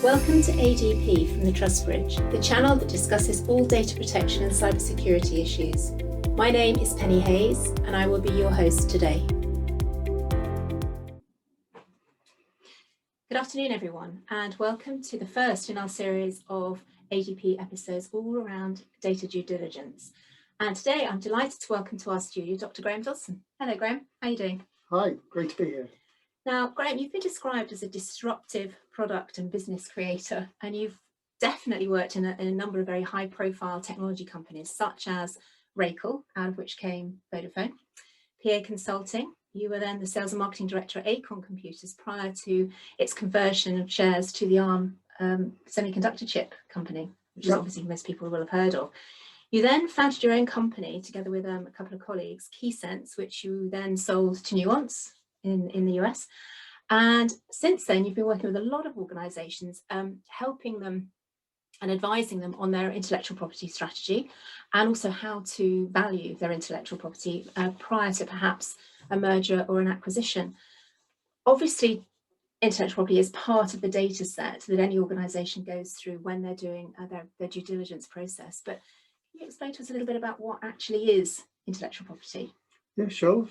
Welcome to ADP from the Trust Bridge, the channel that discusses all data protection and cybersecurity issues. My name is Penny Hayes, and I will be your host today. Good afternoon, everyone, and welcome to the first in our series of ADP episodes all around data due diligence. And today I'm delighted to welcome to our studio Dr. Graham Dodgson. Hello, Graham. How are you doing? Hi, great to be here. Now, Graham, you've been described as a disruptive product and business creator, and you've definitely worked in a number of very high-profile technology companies, such as Racal, out of which came Vodafone, PA Consulting. You were then the sales and marketing director at Acorn Computers prior to its conversion of shares to the ARM semiconductor chip company, which is obviously most people will have heard of. You then founded your own company together with a couple of colleagues, KeySense, which you then sold to Nuance in the US. And since then, you've been working with a lot of organizations, helping them and advising them on their intellectual property strategy and also how to value their intellectual property prior to perhaps a merger or an acquisition. Obviously, intellectual property is part of the data set that any organization goes through when they're doing their due diligence process. But can you explain to us a little bit about what actually is intellectual property? Yeah, sure.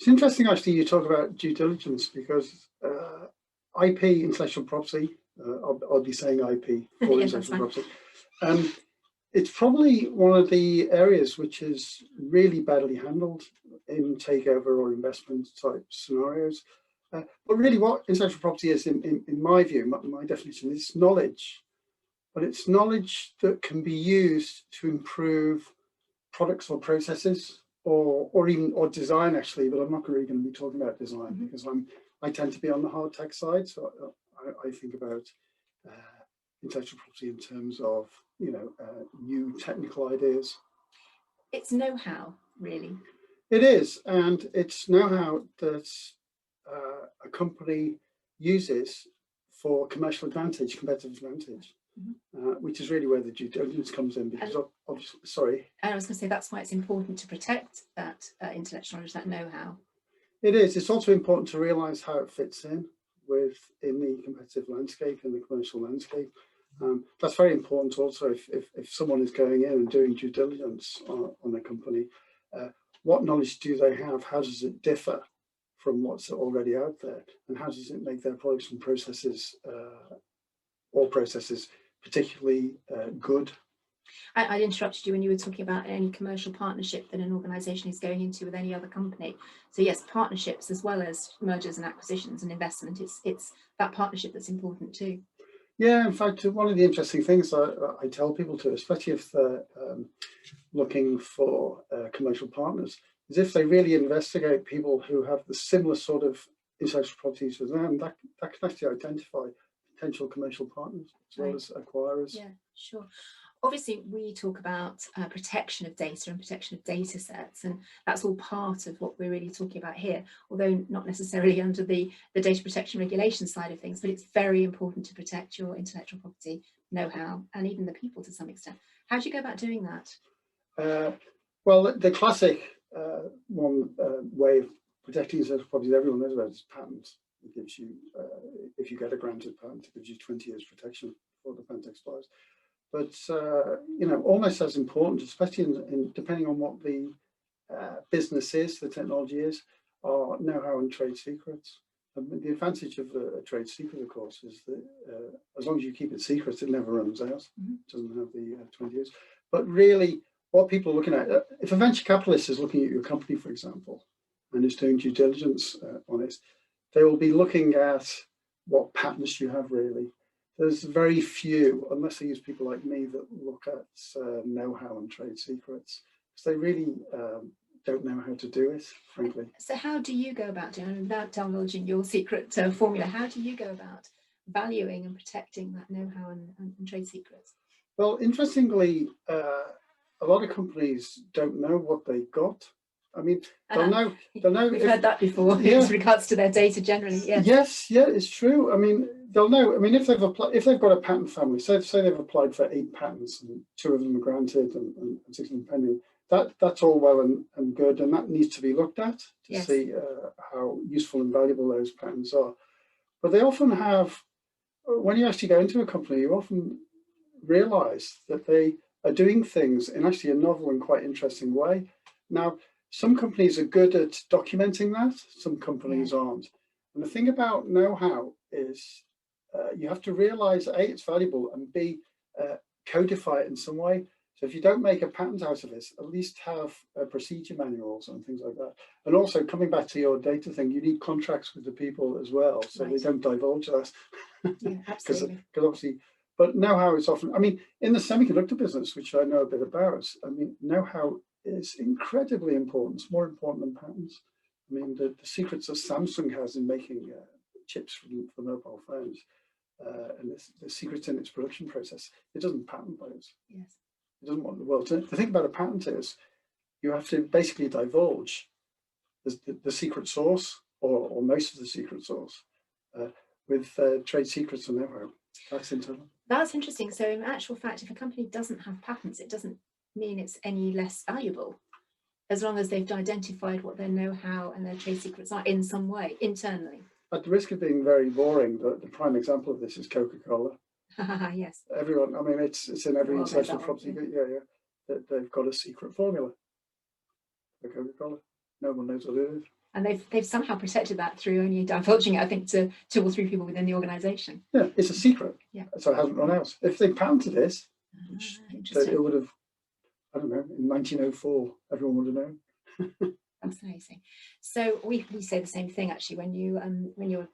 It's interesting, actually, you talk about due diligence because IP, intellectual property, I'll be saying IP for intellectual property. It's probably one of the areas which is really badly handled in takeover or investment type scenarios. But really what intellectual property is, in my view, my definition, is knowledge. But it's knowledge that can be used to improve products or processes or design, actually, but I'm not really going to be talking about design because I tend to be on the hard tech side. So I think about intellectual property in terms of, new technical ideas. It's know-how, really. It is, and it's know-how that a company uses for commercial advantage, competitive advantage. Which is really where the due diligence comes in, because obviously, sorry. And I was going to say that's why it's important to protect that intellectual knowledge, that know-how. It is. It's also important to realise how it fits in the competitive landscape, in the commercial landscape. That's very important also if someone is going in and doing due diligence on a company. What knowledge do they have? How does it differ from what's already out there? And how does it make their products and processes particularly good? I interrupted you when you were talking about any commercial partnership that an organisation is going into with any other company. So yes, partnerships as well as mergers and acquisitions and investment, it's that partnership that's important too. Yeah, in fact, one of the interesting things I tell people to, especially if they're looking for commercial partners, is if they really investigate people who have the similar sort of intellectual properties as them, that can actually identify potential commercial partners as well as acquirers. Yeah, sure. Obviously, we talk about protection of data and protection of data sets, and that's all part of what we're really talking about here, although not necessarily under the data protection regulation side of things, but it's very important to protect your intellectual property know-how and even the people to some extent. How do you go about doing that? Well, the classic way of protecting intellectual property that everyone knows about is patents. It gives you, if you get a granted patent, it gives you 20 years protection before the patent expires. But almost as important, especially in depending on what the business is, the technology is, are know-how and trade secrets. And the advantage of a trade secret, of course, is that as long as you keep it secret, it never runs out. It doesn't have the 20 years. But really, what people are looking at, if a venture capitalist is looking at your company, for example, and is doing due diligence on it, they will be looking at what patents you have, really. There's very few, unless they use people like me, that look at know-how and trade secrets, because they really don't know how to do it, frankly. So how do you go about doing it? Without divulging your secret formula, how do you go about valuing and protecting that know-how and trade secrets? Well, interestingly, a lot of companies don't know what they've got. I mean, they'll know. We've heard that before with regards to their data generally. Yes. Yeah, it's true. I mean, they'll know. I mean, if they've got a patent family, say they've applied for 8 patents and 2 of them are granted and 6 of them pending. That's all well and good, and that needs to be looked at to see how useful and valuable those patents are. But they often have when you actually go into a company, you often realize that they are doing things in actually a novel and quite interesting way. Now, some companies are good at documenting that, some companies aren't. And the thing about know-how is you have to realize A, it's valuable, and B, codify it in some way. So if you don't make a patent out of this, at least have procedure manuals and things like that. And also, coming back to your data thing, you need contracts with the people as well, so they don't divulge that. Yeah, absolutely. Because obviously, but know-how is often, I mean, in the semiconductor business, which I know a bit about, I mean, know-how is incredibly important. It's more important than patents. I mean, the secrets that Samsung has in making chips for mobile phones, and the secrets in its production process, it doesn't patent those. Yes. It doesn't want the world to. The thing about a patent is you have to basically divulge the secret source or most of the secret source with trade secrets and know-how. That's internal. That's interesting. So in actual fact, if a company doesn't have patents, it doesn't mean it's any less valuable, as long as they've identified what their know-how and their trade secrets are in some way internally. At the risk of being very boring, the prime example of this is Coca-Cola. Yes. Everyone, I mean, it's in every intellectual property. Yeah. They've got a secret formula for Coca-Cola. No one knows what it is. And they've somehow protected that through only divulging it, I think, to 2 or 3 people within the organisation. Yeah, it's a secret. Yeah. So it hasn't run out. If they patented it, it would have, I don't know, in 1904, everyone would have known. Fascinating. So we say the same thing actually when you're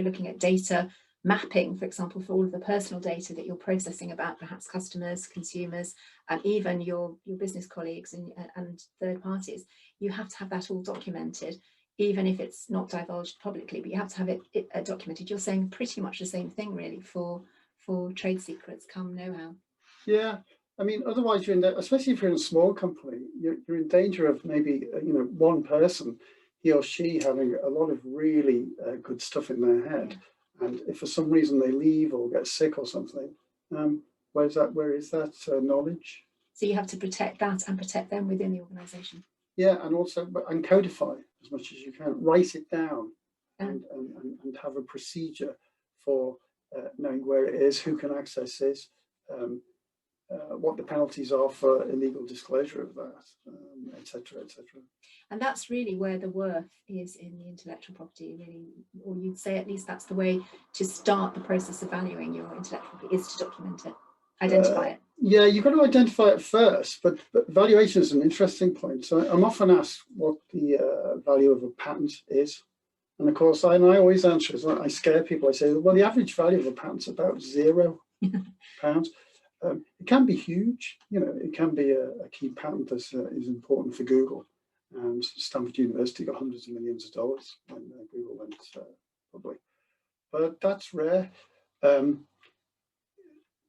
looking at data mapping, for example, for all of the personal data that you're processing about perhaps customers, consumers, and even your business colleagues and third parties. You have to have that all documented, even if it's not divulged publicly, but you have to have it documented. You're saying pretty much the same thing really for trade secrets come know-how. Yeah, I mean, otherwise you're in especially if you're in a small company, you're in danger of maybe one person, he or she having a lot of really good stuff in their head. Yeah. And if for some reason they leave or get sick or something, where is that knowledge? So you have to protect that and protect them within the organisation. Yeah, and also and codify as much as you can. Write it down and have a procedure for knowing where it is, who can access it, what the penalties are for illegal disclosure of that, etc., etc. And that's really where the worth is in the intellectual property, really, or you'd say at least that's the way to start the process of valuing your intellectual property, is to document it, identify it. Yeah, you've got to identify it first, but valuation is an interesting point. So I'm often asked what the value of a patent is. And of course, I always answer is, I scare people. I say, well, the average value of a patent is about £0. It can be huge. It can be a key patent that is important for Google. And Stanford University got hundreds of millions of dollars when Google went public. But that's rare.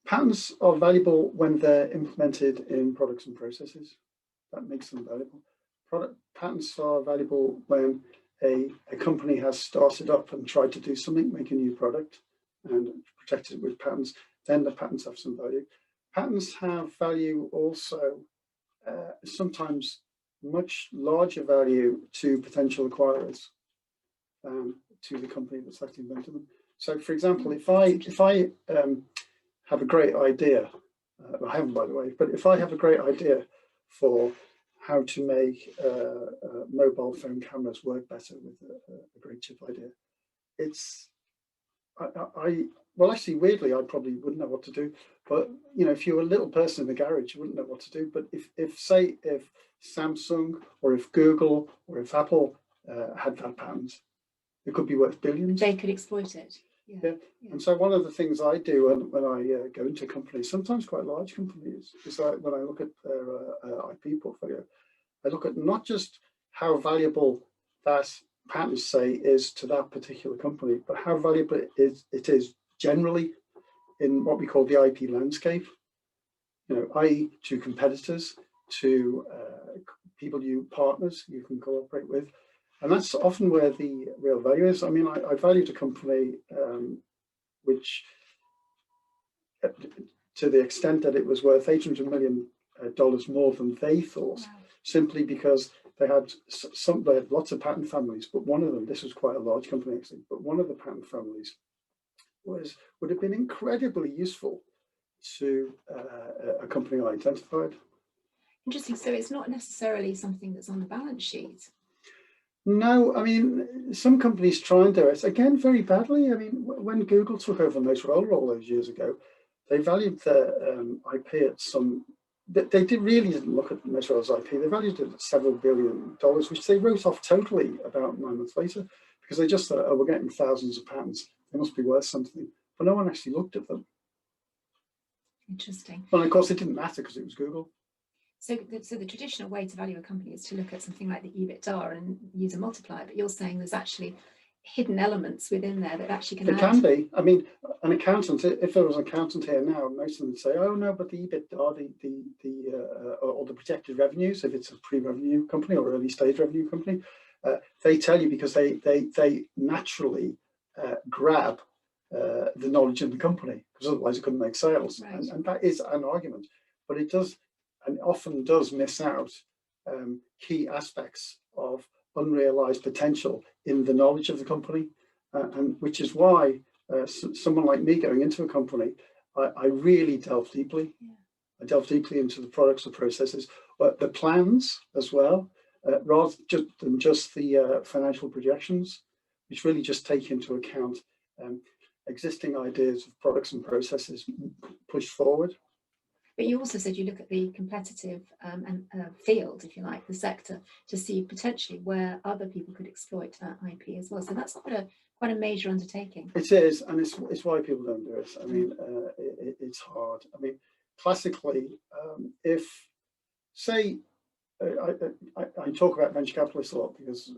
Patents are valuable when they're implemented in products and processes. That makes them valuable. Patents are valuable when a company has started up and tried to do something, make a new product, and protected it with patents. Then the patents have some value. Patents have value also, sometimes much larger value to potential acquirers than to the company that's actually invented them. So, for example, if I have a great idea, I haven't, by the way, but if I have a great idea for how to make mobile phone cameras work better with a great chip idea, well, actually, weirdly, I probably wouldn't know what to do. But if you're a little person in the garage, you wouldn't know what to do. But if Samsung or if Google or if Apple had that patent, it could be worth billions. They could exploit it. Yeah. And so one of the things I do when I go into companies, sometimes quite large companies, is when I look at their IP portfolio, I look at not just how valuable that patent, say, is to that particular company, but how valuable it is generally in what we call the IP landscape, i.e. to competitors, to people partners you can cooperate with. And that's often where the real value is. I mean, I valued a company which, to the extent that it was worth $800 million more than they thought, wow. Simply because they had lots of patent families, but one of them, this was quite a large company actually, but one of the patent families would have been incredibly useful to a company I identified. Interesting. So it's not necessarily something that's on the balance sheet. No, I mean, some companies try and do it, again, very badly. I mean, when Google took over Motorola all those years ago, they valued their IP at some, they didn't look at Motorola's IP, they valued it at several $billion, which they wrote off totally about 9 months later, because they just thought, oh, we're getting thousands of patents, they must be worth something. But no one actually looked at them. Interesting. Well, of course, it didn't matter because it was Google. So the traditional way to value a company is to look at something like the EBITDA and use a multiplier, but you're saying there's actually hidden elements within there that actually can There can be. I mean, an accountant, if there was an accountant here now, most of them would say, oh no, but the EBITDA, or the projected revenues, if it's a pre-revenue company or early stage revenue company, they tell you because they naturally grab the knowledge in the company, because otherwise it couldn't make sales. Right. And that is an argument, but it does, and often does, miss out key aspects of unrealized potential in the knowledge of the company, and which is why someone like me going into a company, I really delve deeply. Yeah. I delve deeply into the products, the processes, but the plans as well, rather than just the financial projections, which really just take into account existing ideas of products and processes pushed forward. But you also said you look at the competitive field, if you like, the sector, to see potentially where other people could exploit that IP as well. So that's quite a major undertaking. It is, and it's why people don't do it. I mean, it's hard. I mean, classically, if, say, I talk about venture capitalists a lot because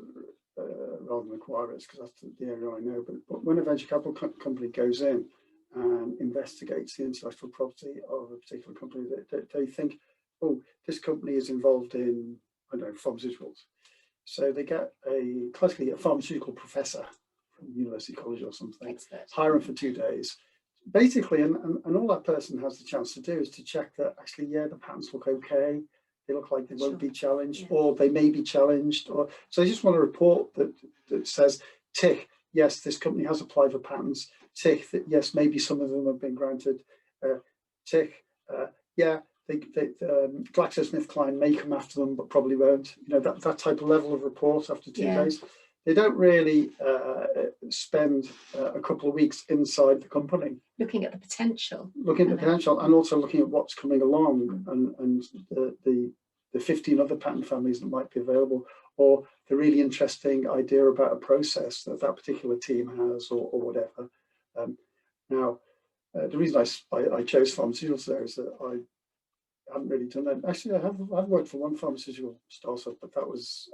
rather than acquirers, because that's the area I know. But when a venture capital company goes in and investigates the intellectual property of a particular company, they think, oh, this company is involved in, I don't know, pharmaceuticals. So they get classically a pharmaceutical professor from University College or something, expert, hire him for 2 days. Basically, and all that person has the chance to do is to check that actually, yeah, the patents look okay, they look like they won't be challenged, yeah, or they may be challenged, or so they just want a report that says, tick, yes, this company has applied for patents, tick, that yes, maybe some of them have been granted, tick, yeah, GlaxoSmithKline may come after them, but probably won't. You know, that type of level of report after 2 days. They don't really spend a couple of weeks inside the company. Looking at the potential. Looking at the potential, and also looking at what's coming along, and the 15 other patent families that might be available, or the really interesting idea about a process that particular team has, or whatever. Now, the reason I chose pharmaceuticals there is that I haven't really done that. Actually, I've worked for one pharmaceutical startup, but that was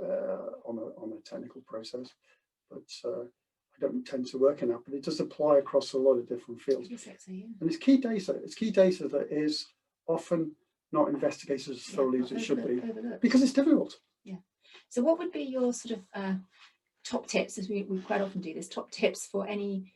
on a technical process. But I don't tend to work in that. But it does apply across a lot of different fields. And it's key data. It's key data that is often not investigated as thoroughly as it should be, because it's difficult. Yeah. So, what would be your sort of top tips, as we quite often do this, top tips for any,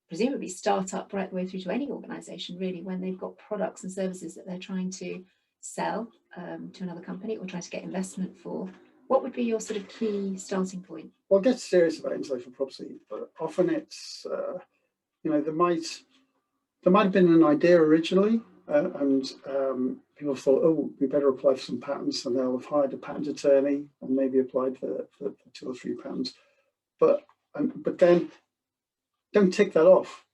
presumably startup right the way through to any organisation, really, when they've got products and services that they're trying to sell to another company or trying to get investment for? What would be your sort of key starting point? Well, get serious about intellectual property, but often it's, you know, there might have been an idea originally, and people thought, oh, we better apply for some patents, and they'll have hired a patent attorney and maybe applied for 2 or 3 patents. But then don't tick that off.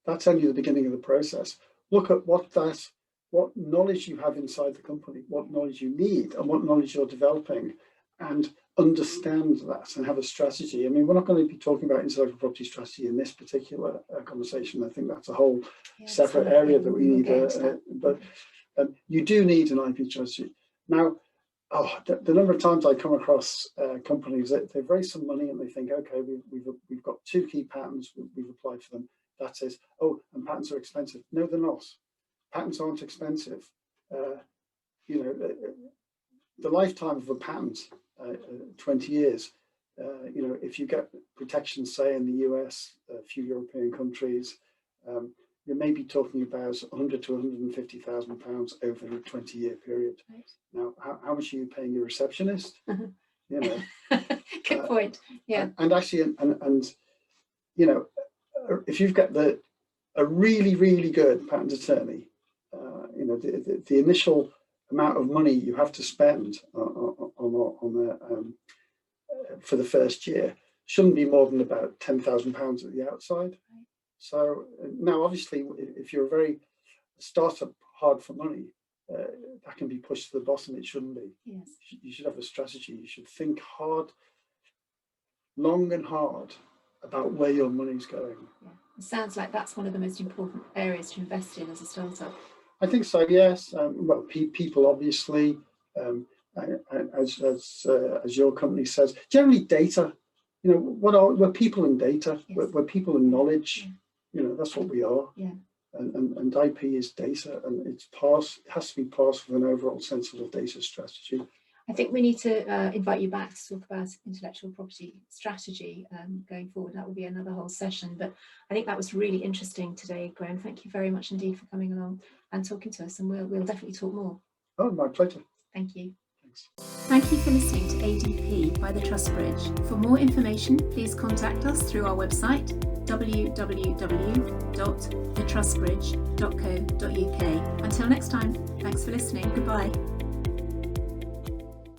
That's only the beginning of the process. Look at what knowledge you have inside the company, what knowledge you need, and what knowledge you're developing, and understand that and have a strategy. I mean, we're not going to be talking about intellectual property strategy in this particular conversation. I think that's a whole separate area that we need. But you do need an IP strategy. Now, the number of times I come across companies that they've raised some money and they think, okay, we've got 2 key patents, we've applied for them. That says, oh, and patents are expensive. No, they're not. Patents aren't expensive. You know, the lifetime of a patent, 20 years. You know, if you get protection, say in the US, a few European countries, you may be talking about £100,000 to £150,000 over a 20-year period. Right. Now, how much are you paying your receptionist? You know, good point. Yeah. And actually, and you know, if you've got the a really, really good patent attorney, you know, the initial amount of money you have to spend for the first year shouldn't be more than about £10,000 at the outside. Right. So now, obviously, if you're a very startup hard for money, that can be pushed to the bottom. It shouldn't be. Yes. You should have a strategy. You should think hard, long and hard about where your money's going. Yeah. It sounds like that's one of the most important areas to invest in as a startup. I think so, yes. Well, people obviously, as your company says, generally data. You know, we're people in data. Yes. We're people in knowledge. Yeah. You know, that's what we are. Yeah. And IP is data, and it has to be part of an overall sensible data strategy. I think we need to invite you back to talk about intellectual property strategy going forward. That will be another whole session, but I think that was really interesting today, Graham. Thank you very much indeed for coming along and talking to us, and we'll definitely talk more. Oh, my pleasure. Thank you. Thanks. Thank you for listening to ADP by The Trust Bridge. For more information, please contact us through our website, www.thetrustbridge.co.uk. Until next time, thanks for listening. Goodbye.